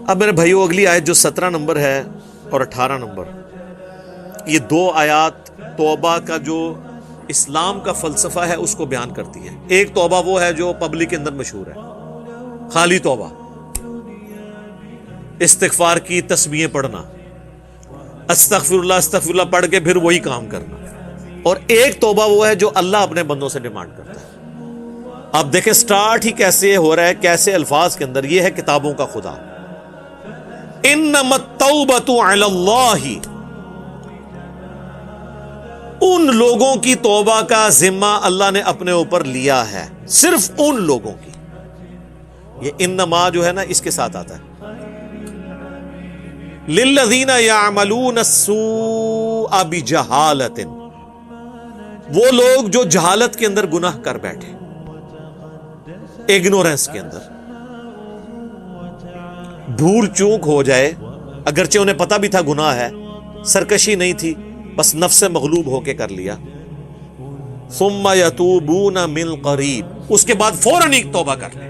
اب میرے بھائیو اگلی آیت جو 17 نمبر ہے اور 18 نمبر، یہ دو آیات توبہ کا جو اسلام کا فلسفہ ہے اس کو بیان کرتی ہے۔ ایک توبہ وہ ہے جو پبلک کے اندر مشہور ہے، خالی توبہ، استغفار کی تسبیحیں پڑھنا، استغفر اللہ پڑھ کے پھر وہی کام کرنا۔ اور ایک توبہ وہ ہے جو اللہ اپنے بندوں سے ڈیمانڈ کرتا ہے۔ آپ دیکھیں سٹارٹ ہی کیسے ہو رہا ہے، کیسے الفاظ کے اندر، یہ ہے کتابوں کا خدا، انما التوبۃ علی اللہ، ان لوگوں کی توبہ کا ذمہ اللہ نے اپنے اوپر لیا ہے، صرف ان لوگوں کی۔ یہ انما جو ہے نا اس کے ساتھ آتا ہے، للذین یعملون السوء بجہالۃ، وہ لوگ جو جہالت کے اندر گناہ کر بیٹھے، اگنورنس کے اندر، بھول چوک ہو جائے، اگرچہ انہیں پتہ بھی تھا گناہ ہے، سرکشی نہیں تھی، بس نفس سے مغلوب ہو کے کر لیا، ثم یتوبون من قریب، اس کے بعد فوراً ہی توبہ کر لیں،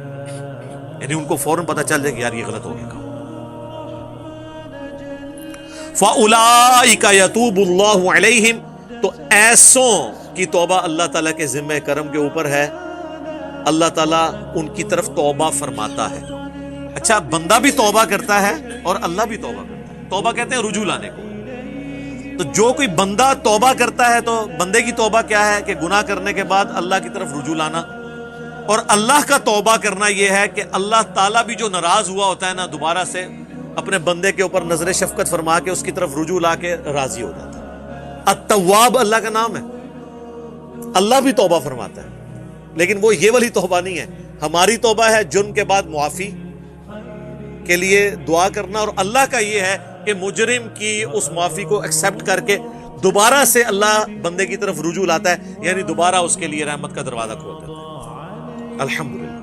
یعنی ان کو فوراً پتہ چل جائے کہ یار یہ غلط ہو گیا کام۔ فَأُولَئِكَ يَتُوبُ اللَّهُ عَلَيْهِمْ، تو ایسوں کی توبہ اللہ تعالیٰ کے ذمہ کرم کے اوپر ہے، اللہ تعالیٰ ان کی طرف توبہ فرماتا ہے۔ اچھا، بندہ بھی توبہ کرتا ہے اور اللہ بھی توبہ کرتا ہے، توبہ کہتے ہیں رجوع لانے کو۔ تو جو کوئی بندہ توبہ کرتا ہے تو بندے کی توبہ کیا ہے کہ گناہ کرنے کے بعد اللہ کی طرف رجوع لانا، اور اللہ کا توبہ کرنا یہ ہے کہ اللہ تعالیٰ بھی جو ناراض ہوا ہوتا ہے نا، دوبارہ سے اپنے بندے کے اوپر نظر شفقت فرما کے اس کی طرف رجوع لا کے راضی ہو جاتا ہے۔ التواب اللہ کا نام ہے، اللہ بھی توبہ فرماتا ہے، لیکن وہ یہ والی توبہ نہیں ہے۔ ہماری توبہ ہے جرم کے بعد معافی کے لیے دعا کرنا، اور اللہ کا یہ ہے کہ مجرم کی اس معافی کو ایکسپٹ کر کے دوبارہ سے اللہ بندے کی طرف رجوع لاتا ہے، یعنی دوبارہ اس کے لیے رحمت کا دروازہ کھول دیتا ہے۔ الحمدللہ۔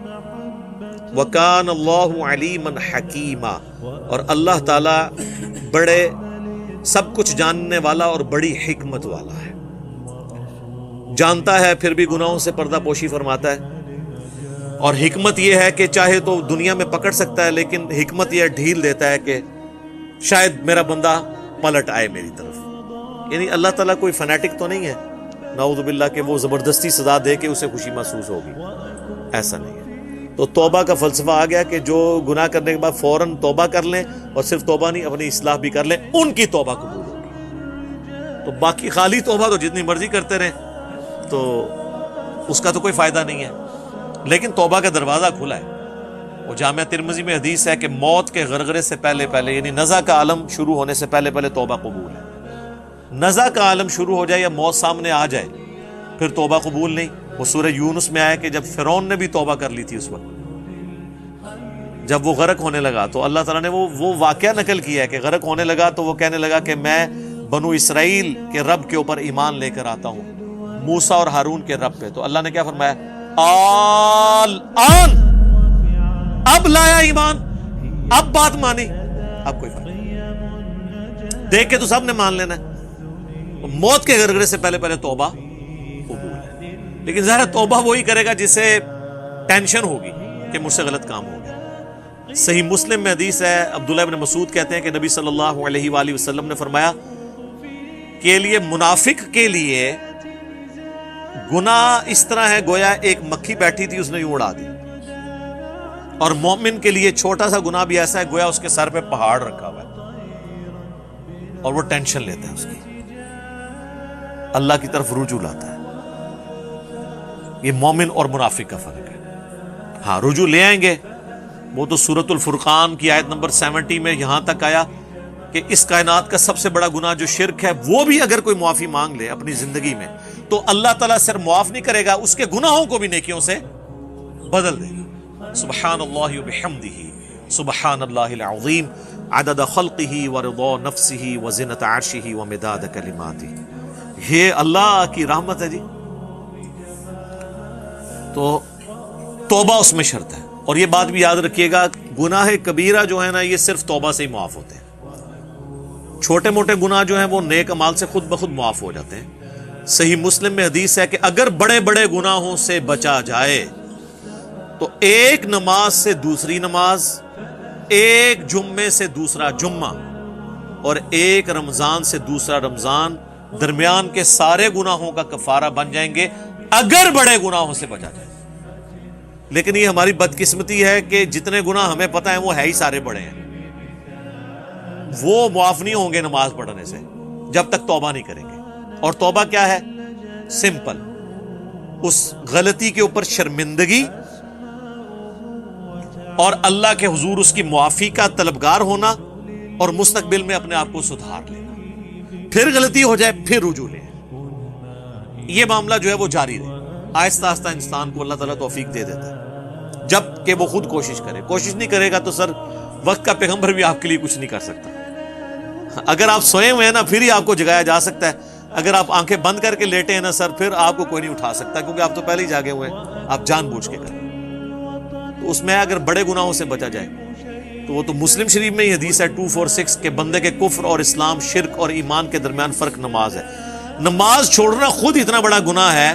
وَكَانَ اللَّهُ عَلِيمًا حَكِيمًا، اور اللہ تعالیٰ بڑے سب کچھ جاننے والا اور بڑی حکمت والا ہے، جانتا ہے پھر بھی گناہوں سے پردہ پوشی فرماتا ہے۔ اور حکمت یہ ہے کہ چاہے تو دنیا میں پکڑ سکتا ہے، لیکن حکمت یہ ڈھیل دیتا ہے کہ شاید میرا بندہ پلٹ آئے میری طرف۔ یعنی اللہ تعالیٰ کوئی فنیٹک تو نہیں ہے نعوذ باللہ کہ وہ زبردستی سزا دے کے اسے خوشی محسوس ہوگی، ایسا نہیں ہے۔ تو توبہ کا فلسفہ آ گیا کہ جو گناہ کرنے کے بعد فوراً توبہ کر لیں، اور صرف توبہ نہیں اپنی اصلاح بھی کر لیں، ان کی توبہ قبول ہوگی۔ تو باقی خالی توبہ تو جتنی مرضی کرتے رہیں تو اس کا تو کوئی فائدہ نہیں ہے، لیکن توبہ کا دروازہ کھلا ہے۔ وہ جامعہ ترمذی میں حدیث ہے کہ موت کے غرغرے سے پہلے پہلے، یعنی نزع کا عالم شروع ہونے سے پہلے پہلے توبہ قبول ہے۔ نزع کا عالم شروع ہو جائے یا موت سامنے آ جائے پھر توبہ قبول نہیں۔ وہ سورہ یونس میں آیا کہ جب فرعون نے بھی توبہ کر لی تھی، اس وقت جب وہ غرق ہونے لگا تو اللہ تعالیٰ نے وہ واقعہ نقل کیا ہے کہ غرق ہونے لگا تو وہ کہنے لگا کہ میں بنو اسرائیل کے رب کے اوپر ایمان لے کر آتا ہوں، موسیٰ اور ہارون کے رب پہ۔ تو اللہ نے کیا فرمایا؟ آن، اب لایا ایمان، اب بات مانی، اب کوئی فرق نہیں، دیکھ کے تو سب نے مان لینا ہے۔ موت کے غرغرے سے پہلے پہلے توبہ قبول ہے، لیکن ظاہر توبہ وہی کرے گا جسے ٹینشن ہوگی کہ مجھ سے غلط کام ہو گیا۔ صحیح مسلم میں حدیث ہے، عبداللہ ابن مسعود کہتے ہیں کہ نبی صلی اللہ علیہ وآلہ وسلم نے فرمایا کہ لیے منافق کے لیے گناہ اس طرح ہے گویا ایک مکھی بیٹھی تھی اس نے یوں اڑا دی، اور مومن کے لیے چھوٹا سا گناہ بھی ایسا ہے گویا اس کے سر پہ پہاڑ رکھا ہوا ہے اور وہ ٹینشن لیتا ہے اس کی، اللہ کی طرف رجوع لاتا ہے۔ یہ مومن اور منافق کا فرق ہے۔ ہاں رجوع لے آئیں گے، وہ تو سورۃ الفرقان کی آیت نمبر 70 میں یہاں تک آیا کہ اس کائنات کا سب سے بڑا گناہ جو شرک ہے، وہ بھی اگر کوئی معافی مانگ لے اپنی زندگی میں تو اللہ تعالیٰ صرف معاف نہیں کرے گا، اس کے گناہوں کو بھی نیکیوں سے بدل دے گا۔ سبحان اللہ وبحمدہ، سبحان اللہ العظیم، عدد خلقہ ورضا نفسہ وزنۃ عرشہ ومداد کلماتہ۔ یہ اللہ کی رحمت ہے جی۔ تو توبہ اس میں شرط ہے، اور یہ بات بھی یاد رکھیے گا، گناہ کبیرہ جو ہے نا یہ صرف توبہ سے ہی معاف ہوتے ہیں۔ چھوٹے موٹے گناہ جو ہیں وہ نیک اعمال سے خود بخود معاف ہو جاتے ہیں۔ صحیح مسلم میں حدیث ہے کہ اگر بڑے بڑے گناہوں سے بچا جائے تو ایک نماز سے دوسری نماز، ایک جمعے سے دوسرا جمعہ اور ایک رمضان سے دوسرا رمضان درمیان کے سارے گناہوں کا کفارہ بن جائیں گے اگر بڑے گناہوں سے بچا جائے. لیکن یہ ہماری بدقسمتی ہے کہ جتنے گناہ ہمیں پتہ ہیں وہ ہے ہی سارے بڑے ہیں. وہ معاف نہیں ہوں گے نماز پڑھنے سے جب تک توبہ نہیں کریں گے. اور توبہ کیا ہے؟ سمپل، اس غلطی کے اوپر شرمندگی اور اللہ کے حضور اس کی معافی کا طلبگار ہونا اور مستقبل میں اپنے آپ کو سدھار لینا. پھر غلطی ہو جائے پھر رجوع لیں. یہ معاملہ جو ہے وہ جاری رہے. آہستہ آہستہ انسان کو اللہ تعالیٰ توفیق دے دیتا ہے جب کہ وہ خود کوشش کرے. کوشش نہیں کرے گا تو سر وقت کا پیغمبر بھی آپ کے لیے کچھ نہیں کر سکتا. اگر آپ سوئے ہوئے ہیں نا پھر ہی آپ کو جگایا جا سکتا ہے. اگر آپ آنکھیں بند کر کے لیٹے ہیں نا سر پھر آپ کو کوئی نہیں اٹھا سکتا کیونکہ آپ تو پہلے ہی جاگے ہوئے ہیں. آپ جان بوجھ کے کریں. تو اس میں اگر بڑے گناہوں سے بچا جائے تو وہ تو مسلم شریف میں ہی حدیث ہے 246 کہ بندے کے کفر اور اسلام، شرک اور ایمان کے درمیان فرق نماز ہے. نماز چھوڑنا خود اتنا بڑا گناہ ہے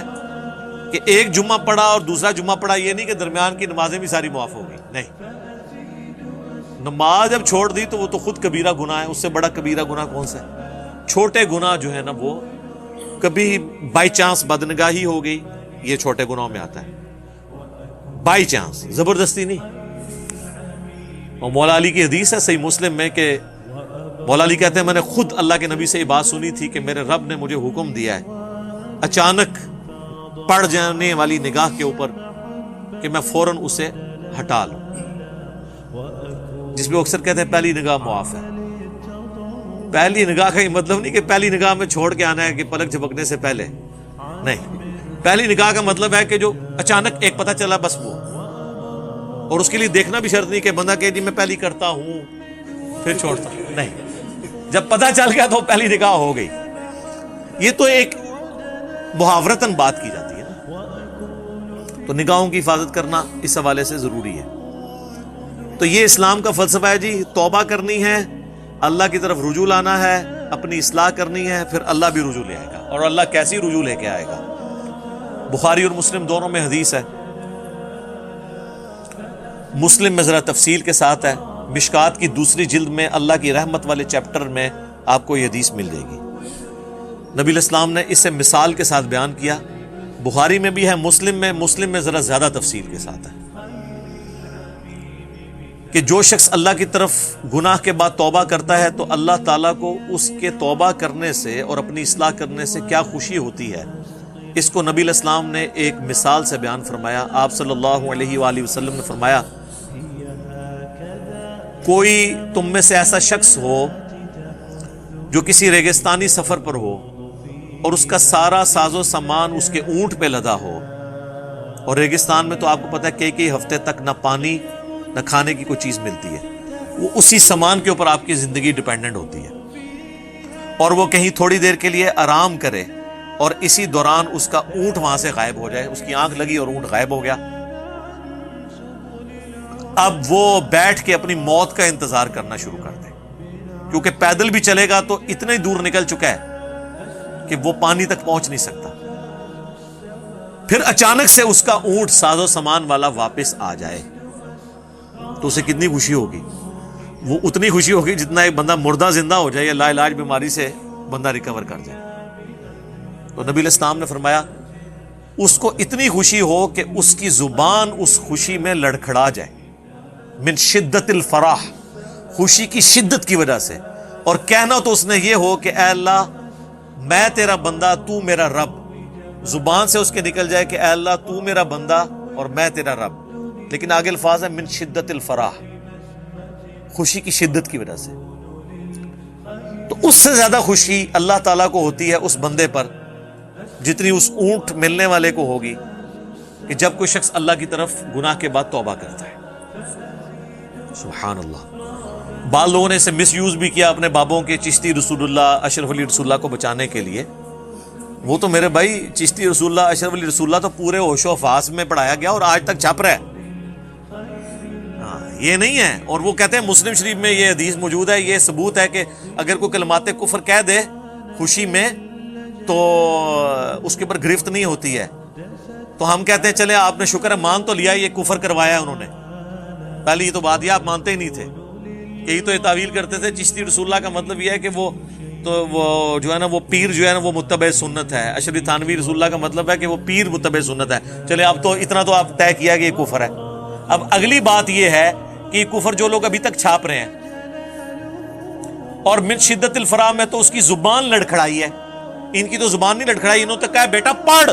کہ ایک جمعہ پڑھا اور دوسرا جمعہ پڑھا یہ نہیں کہ درمیان کی نمازیں بھی ساری معاف ہو گئی. نہیں، نماز جب چھوڑ دی تو وہ تو خود کبیرہ گناہ ہے. اس سے بڑا کبیرہ گناہ کون سا ہے؟ چھوٹے گناہ جو ہے نا وہ کبھی بائی چانس بدنگاہی ہو گئی، یہ چھوٹے گناہوں میں آتا ہے. بائی چانس، زبردستی نہیں. اور مولا علی کی حدیث ہے صحیح مسلم میں کہ مولا علی کہتے ہیں میں نے خود اللہ کے نبی سے یہ بات سنی تھی کہ میرے رب نے مجھے حکم دیا ہے اچانک پڑ جانے والی نگاہ کے اوپر کہ میں فوراً اسے ہٹا لوں، جس میں اکثر کہتے ہیں پہلی نگاہ معاف ہے. پہلی نگاہ کا یہ مطلب نہیں کہ پہلی نگاہ میں چھوڑ کے آنا ہے کہ پلک جھپکنے سے پہلے. نہیں، پہلی نگاہ کا مطلب ہے کہ جو اچانک ایک پتہ چلا بس وہ. اور اس کے لیے دیکھنا بھی شرط نہیں کہ بندہ کہ جی میں پہلی کرتا ہوں پھر چھوڑتا ہوں. نہیں، جب پتہ چل گیا تو پہلی نگاہ ہو گئی. یہ تو ایک محاورتاً بات کی جاتی ہے نا. تو نگاہوں کی حفاظت کرنا اس حوالے سے ضروری ہے. تو یہ اسلام کا فلسفہ ہے جی. توبہ کرنی ہے، اللہ کی طرف رجوع لانا ہے، اپنی اصلاح کرنی ہے، پھر اللہ بھی رجوع لے آئے گا. اور اللہ کیسی رجوع لے کے آئے گا؟ بخاری اور مسلم دونوں میں حدیث ہے. مسلم میں ذرا تفصیل کے ساتھ ہے. مشکات کی دوسری جلد میں اللہ کی رحمت والے چیپٹر میں آپ کو یہ حدیث مل جائے گی. نبی الاسلام نے اسے مثال کے ساتھ بیان کیا. بخاری میں بھی ہے، مسلم میں ذرا زیادہ تفصیل کے ساتھ ہے کہ جو شخص اللہ کی طرف گناہ کے بعد توبہ کرتا ہے تو اللہ تعالیٰ کو اس کے توبہ کرنے سے اور اپنی اصلاح کرنے سے کیا خوشی ہوتی ہے. اس کو نبی الاسلام نے ایک مثال سے بیان فرمایا. آپ صلی اللہ علیہ وآلہ وسلم نے فرمایا کوئی تم میں سے ایسا شخص ہو جو کسی ریگستانی سفر پر ہو اور اس کا سارا ساز و سامان اس کے اونٹ پہ لدا ہو. اور ریگستان میں تو آپ کو پتہ ہے کئی ہفتے تک نہ پانی نہ کھانے کی کوئی چیز ملتی ہے. وہ اسی سامان کے اوپر آپ کی زندگی ڈیپینڈنٹ ہوتی ہے. اور وہ کہیں تھوڑی دیر کے لیے آرام کرے اور اسی دوران اس کا اونٹ وہاں سے غائب ہو جائے. اس کی آنکھ لگی اور اونٹ غائب ہو گیا. اب وہ بیٹھ کے اپنی موت کا انتظار کرنا شروع کر دے کیونکہ پیدل بھی چلے گا تو اتنے دور نکل چکا ہے کہ وہ پانی تک پہنچ نہیں سکتا. پھر اچانک سے اس کا اونٹ ساز و سامان والا واپس آ جائے تو اسے کتنی خوشی ہوگی؟ وہ اتنی خوشی ہوگی جتنا ایک بندہ مردہ زندہ ہو جائے یا لا علاج بیماری سے بندہ ریکور کر جائے. تو نبی الاسلام نے فرمایا اس کو اتنی خوشی ہو کہ اس کی زبان اس خوشی میں لڑکھڑا جائے، من شدت الفرح، خوشی کی شدت کی وجہ سے. اور کہنا تو اس نے یہ ہو کہ اے اللہ میں تیرا بندہ تو میرا رب. زبان سے اس کے نکل جائے کہ اے اللہ تو میرا بندہ اور میں تیرا رب. لیکن آگے الفاظ ہے من شدت الفرح، خوشی کی شدت کی وجہ سے. تو اس سے زیادہ خوشی اللہ تعالیٰ کو ہوتی ہے اس بندے پر جتنی اس اونٹ ملنے والے کو ہوگی کہ جب کوئی شخص اللہ کی طرف گناہ کے بعد توبہ کرتا ہے. سبحان اللہ. بعض لوگوں نے اسے مس یوز بھی کیا اپنے بابوں کے چشتی رسول اللہ اشرف علی رسول اللہ کو بچانے کے لیے. وہ تو میرے بھائی چشتی رسول اللہ اشرف علی رسول اللہ تو پورے ہوش و حواس میں پڑھایا گیا اور آج تک چھپ رہا ہے. یہ نہیں ہے. اور وہ کہتے ہیں مسلم شریف میں یہ حدیث موجود ہے، یہ ثبوت ہے کہ اگر کوئی کلمات کفر کہہ دے خوشی میں تو اس کے اوپر گرفت نہیں ہوتی ہے. تو ہم کہتے ہیں چلے آپ نے شکر ہے مان تو لیا، یہ کفر کروایا انہوں نے. پہلی یہ تو بات یہ آپ مانتے ہی نہیں تھے. یہی تو یہ تعویل کرتے تھے چشتی رسول اللہ کا مطلب یہ ہے کہ وہ جو ہے نا وہ پیر جو ہے نا وہ متبع سنت ہے. اشرف تھانوی رسول اللہ کا مطلب ہے کہ وہ پیر متبع سنت ہے. چلے اب تو اتنا تو آپ طے کیا کہ یہ کفر ہے. اب اگلی بات یہ ہے کہ یہ کفر جو لوگ ابھی تک چھاپ رہے ہیں اور من شدت الفراء میں تو اس کی زبان لڑکھڑائی ہے. ان کی تو زبان نہیں لڑکھڑائی, انہوں نے کہا بیٹا پڑھ,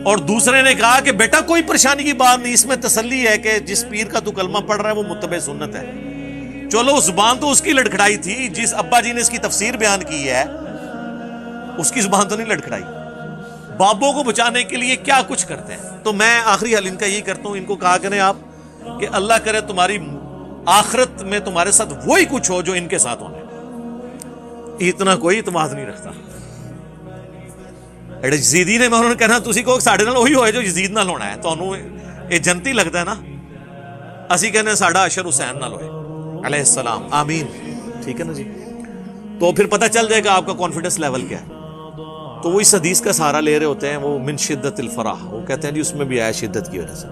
اور دوسرے نے کہا کہ بیٹا کوئی پریشانی کی بات نہیں, اس میں تسلی ہے کہ جس پیر کا تو کلمہ پڑھ رہا ہے وہ متبع سنت ہے. چلو زبان تو اس کی لڑکھڑائی تھی, جس ابا جی نے اس کی تفسیر بیان کی ہے اس کی زبان تو نہیں لڑکھڑائی. بابوں کو بچانے کے لیے کیا کچھ کرتے ہیں. تو میں آخری حل ان کا یہی کرتا ہوں, ان کو کہا کریں آپ کہ اللہ کرے تمہاری آخرت میں تمہارے ساتھ وہی کچھ ہو جو ان کے ساتھ ہونے. اتنا کوئی اعتماد نہیں رکھتا. یزیدی نے انہوں نے کہنا تسی کو ساڈے نال وہی ہوئے جو یزید نال ہونا ہے. تانوں یہ جنتی لگتا ہے نا, اسی کہنے ساڈا اشر حسین نال ہوئے علیہ السلام, آمین. ٹھیک ہے نا جی, تو پھر پتہ چل جائے گا آپ کا کانفیڈنس لیول کیا ہے. تو وہ اس حدیث کا سہارا لے رہے ہوتے ہیں, وہ من شدت الفرح, وہ کہتے ہیں جی اس میں بھی آیا شدت کی وجہ سے.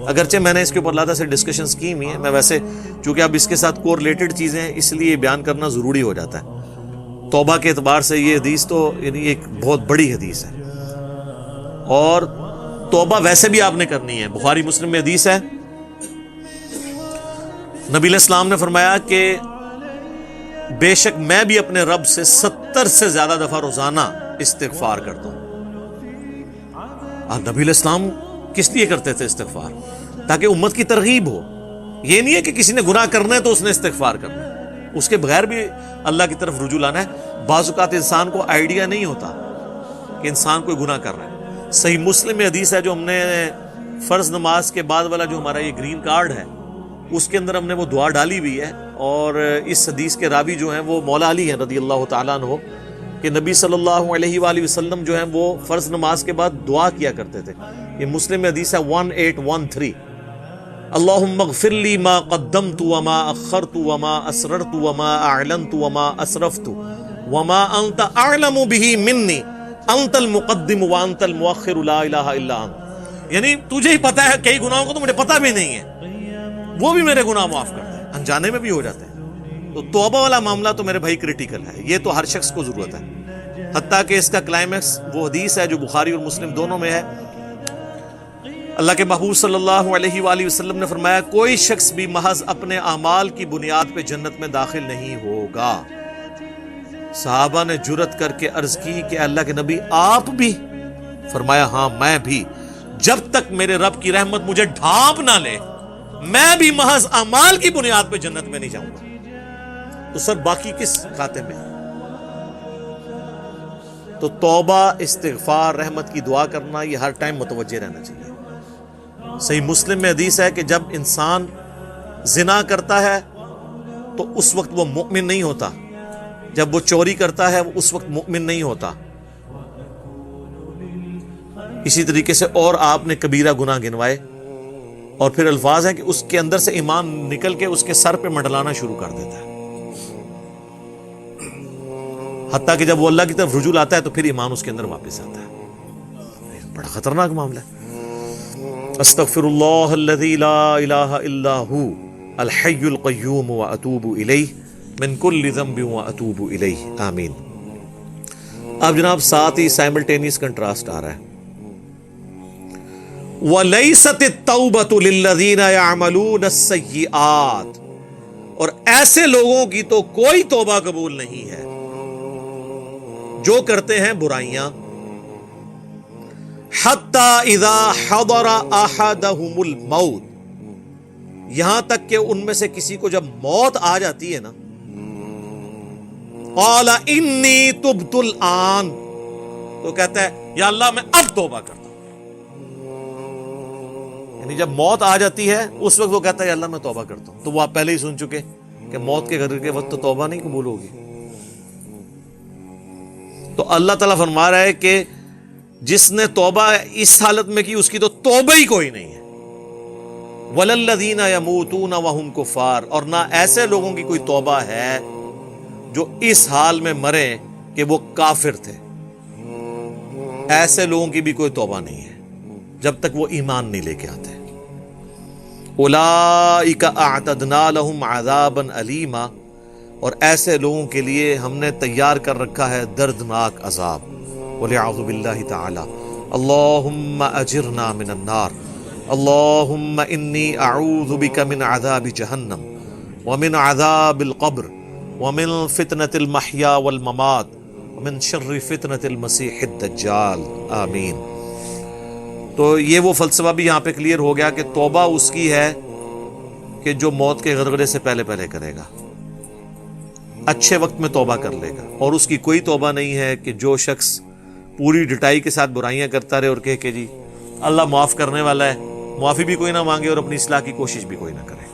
اگرچہ میں نے اس کے اوپر علیحدہ سے ڈسکشنز کی ہوئی ہیں, میں ویسے چونکہ اب اس کے ساتھ کو ریلیٹڈ چیزیں ہیں اس لیے بیان کرنا ضروری ہو جاتا ہے. توبہ کے اعتبار سے یہ حدیث تو یعنی ایک بہت بڑی حدیث ہے, اور توبہ ویسے بھی آپ نے کرنی ہے. بخاری مسلم میں حدیث ہے, نبی علیہ السلام نے فرمایا کہ بے شک میں بھی اپنے رب سے 70 سے زیادہ دفعہ روزانہ استغفار کرتا ہوں. نبی علیہ السلام کس لیے کرتے تھے استغفار؟ تاکہ امت کی ترغیب ہو. یہ نہیں ہے کہ کسی نے گناہ کرنا ہے تو اس نے استغفار کرنا ہے, اس کے بغیر بھی اللہ کی طرف رجوع لانا ہے. بعض اوقات انسان کو آئیڈیا نہیں ہوتا کہ انسان کوئی گناہ کر رہا ہے. صحیح مسلم میں حدیث ہے جو ہم نے فرض نماز کے بعد والا جو ہمارا یہ گرین کارڈ ہے اس کے اندر ہم نے وہ دعا ڈالی ہوئی ہے, اور اس حدیث کے راوی جو ہیں وہ مولا علی ہیں رضی اللہ تعالیٰ عنہ, کہ نبی صلی اللہ علیہ وآلہ وسلم جو ہیں وہ فرض نماز کے بعد دعا کیا کرتے تھے. یہ مسلم میں حدیث ہے 1813, اللہم اغفر لی ما قدمت وما اخرت وما اسررت وما اعلنت وما اسرفت وما انت اعلم به منی انت المقدم وانت المؤخر لا الہ الا انت. یعنی تجھے ہی پتہ ہے کئی گناہوں کو تو مجھے پتہ بھی نہیں ہے, وہ بھی میرے گناہ معاف کرتا ہے, انجانے میں بھی ہو جاتے ہیں. تو توبہ والا معاملہ تو میرے بھائی کریٹیکل ہے, یہ تو ہر شخص کو ضرورت ہے. حتیٰ کہ اس کا کلائمیکس وہ حدیث ہے جو بخاری اور مسلم دونوں میں ہے. اللہ کے محبوب صلی اللہ علیہ وآلہ وسلم نے فرمایا کوئی شخص بھی محض اپنے اعمال کی بنیاد پہ جنت میں داخل نہیں ہوگا. صحابہ نے جرت کر کے عرض کی کہ اللہ کے نبی آپ بھی؟ فرمایا ہاں میں بھی, جب تک میرے رب کی رحمت مجھے ڈھانپ نہ لے میں بھی محض اعمال کی بنیاد پہ جنت میں نہیں جاؤں گا. تو سر باقی کس کھاتے میں؟ تو توبہ, استغفار, رحمت کی دعا کرنا یہ ہر ٹائم متوجہ رہنا چاہیے. صحیح مسلم میں حدیث ہے کہ جب انسان زنا کرتا ہے تو اس وقت وہ مؤمن نہیں ہوتا, جب وہ چوری کرتا ہے وہ اس وقت مؤمن نہیں ہوتا. اسی طریقے سے اور آپ نے کبیرہ گناہ گنوائے, اور پھر الفاظ ہیں کہ اس کے اندر سے ایمان نکل کے اس کے سر پہ منڈلانا شروع کر دیتا ہے, حتیٰ کہ جب وہ اللہ کی طرف رجوع آتا ہے تو پھر ایمان اس کے اندر واپس آتا ہے. بڑا خطرناک معاملہ ہے. استغفر اللہ الذی لا الہ الا ہو الحی القیوم واتوب الیہ من کل ذنب واتوب الیہ, آمین. اب جناب ساتھ ہی سائملٹینیس کنٹراسٹ آ رہا ہے. وَلَيْسَتِ التَّوْبَةُ لِلَّذِينَ يَعْمَلُونَ السَّيِّئَاتِ, اور ایسے لوگوں کی تو کوئی توبہ قبول نہیں ہے جو کرتے ہیں برائیاں. حَتَّى إِذَا حَضَرَ أَحَدَهُمُ الْمَوْتِ, یہاں تک کہ ان میں سے کسی کو جب موت آ جاتی ہے نا, قَالَ إِنِّي تُبْتُ الْآن, تو کہتا ہے یا اللہ میں اب توبہ کرتا ہوں. یعنی جب موت آ جاتی ہے اس وقت وہ کہتا ہے یا اللہ میں توبہ کرتا ہوں. تو وہ آپ پہلے ہی سن چکے کہ موت کے گھر کے وقت تو توبہ نہیں قبول ہوگی. تو اللہ تعالیٰ فرما رہا ہے کہ جس نے توبہ اس حالت میں کی اس کی تو توبہ ہی کوئی نہیں ہے. وَلَلَّذِينَ يَمُوتُونَ وَهُمْ كُفَّارٌ, اور نہ ایسے لوگوں کی کوئی توبہ ہے جو اس حال میں مرے کہ وہ کافر تھے. ایسے لوگوں کی بھی کوئی توبہ نہیں ہے جب تک وہ ایمان نہیں لے کے آتے. اولئک اعتدنا لہم عذابا علیما، اور ایسے لوگوں کے لیے ہم نے تیار کر رکھا ہے دردناک عذاب. وَلِعَوْذُ بِاللَّهِ تَعَالَى اللہم اجرنا من النار، اللہم انی اعوذ بک من عذاب جہنم ومن عذاب القبر ومن فتنة المحیا والممات ومن شر فتنة المسیح الدجال، آمین. تو یہ وہ فلسفہ بھی یہاں پہ کلیئر ہو گیا کہ توبہ اس کی ہے کہ جو موت کے غرغرے سے پہلے پہلے کرے گا، اچھے وقت میں توبہ کر لے گا. اور اس کی کوئی توبہ نہیں ہے کہ جو شخص پوری ڈٹائی کے ساتھ برائیاں کرتا رہے اور کہے کہ جی اللہ معاف کرنے والا ہے، معافی بھی کوئی نہ مانگے اور اپنی اصلاح کی کوشش بھی کوئی نہ کرے.